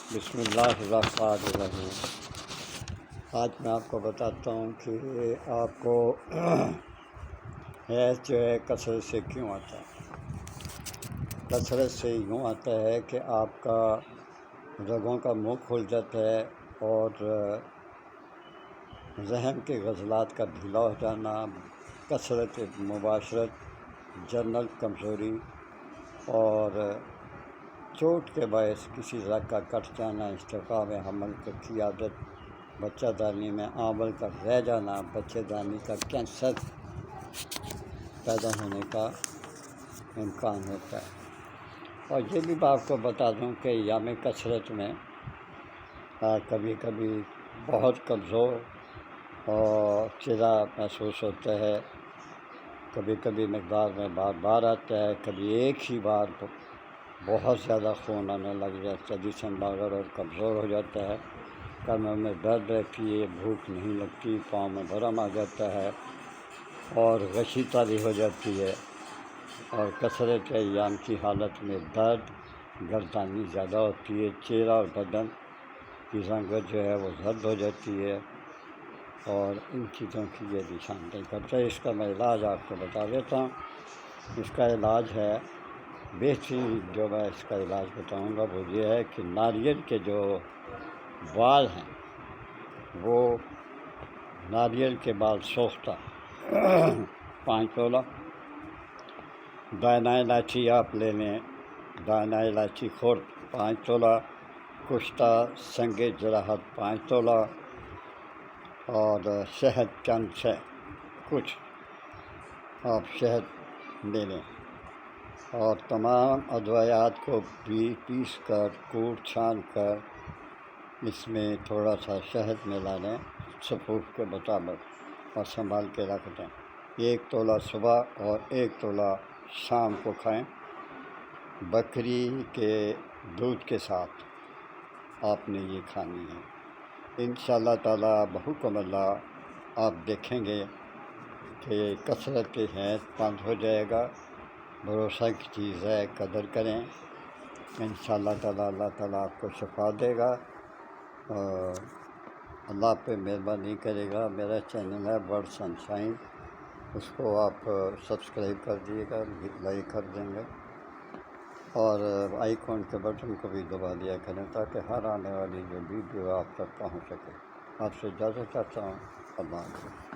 بسم اللہ الرحمن الرحیم۔ آج میں آپ کو بتاتا ہوں کہ آپ کو حیض جو ہے کثرت سے کیوں آتا ہے۔ کثرت سے یوں آتا ہے کہ آپ کا رگوں کا منہ کھل جاتا ہے اور ذہن کے عضلات کا ڈھیلا ہو جانا، کثرت مباشرت، جنرل کمزوری اور چوٹ کے باعث کسی رگ کا کٹ جانا، استحکام حمل کی عادت، بچہ دانی میں آمل کا رہ جانا، بچے دانی کا کینسر پیدا ہونے کا امکان ہوتا ہے۔ اور یہ بھی میں آپ کو بتا دوں کہ ایام کثرت میں کبھی کبھی بہت کمزور اور چرا محسوس ہوتا ہے، کبھی کبھی مقدار میں بار بار آتا ہے، کبھی ایک ہی بار بہت زیادہ خون آنے لگ جاتا ہے، جسم لاغر اور کمزور ہو جاتا ہے، کمر میں درد رہتی ہے، بھوک نہیں لگتی، پاؤں میں ورم آ جاتا ہے اور غشی طاری ہو جاتی ہے، اور کثرت ایام کی حالت میں درد گردانی زیادہ ہوتی ہے، چہرہ اور بدن کی رنگت جو ہے وہ زرد ہو جاتی ہے، اور ان چیزوں کی یہ نشاندہی کرتا ہے۔ اس کا میں علاج آپ کو بتا دیتا ہوں۔ اس کا علاج ہے، بہترین جو میں اس کا علاج بتاؤں گا وہ یہ ہے کہ ناریل کے جو بال ہیں، وہ ناریل کے بال سوختہ 5 تولہ، دانہ الائچی آپ لے لیں، دانہ الائچی خرد 5 تولہ، کشتہ سنگ جراحت 5 تولہ، اور شہد چند سے کچھ آپ شہد لے لیں، اور تمام ادویات کو پیس کر کوٹ چھان کر اس میں تھوڑا سا شہد ملا لیں صفوف کے مطابق اور سنبھال کے رکھ دیں۔ 1 تولہ صبح اور 1 تولہ شام کو کھائیں۔ بکری کے دودھ کے ساتھ آپ نے یہ کھانی ہے۔ انشاءاللہ تعالیٰ بحکم اللہ آپ دیکھیں گے کہ کثرت حیض بند ہو جائے گا۔ بھروسہ کی چیز ہے، قدر کریں۔ انشاءاللہ تعالیٰ اللہ تعالیٰ آپ کو شفا دے گا اور اللہ پہ مہربانی کرے گا۔ میرا چینل ہے ورڈ سن شائن، اس کو آپ سبسکرائب کر دیجیے گا، لائک کر دیں گے، اور آئیکن کے بٹن کو بھی دبا دیا کریں تاکہ ہر آنے والی جو ویڈیو آپ تک پہنچ سکے۔ آپ سے اجازت چاہتا ہوں۔ اللہ حافظ۔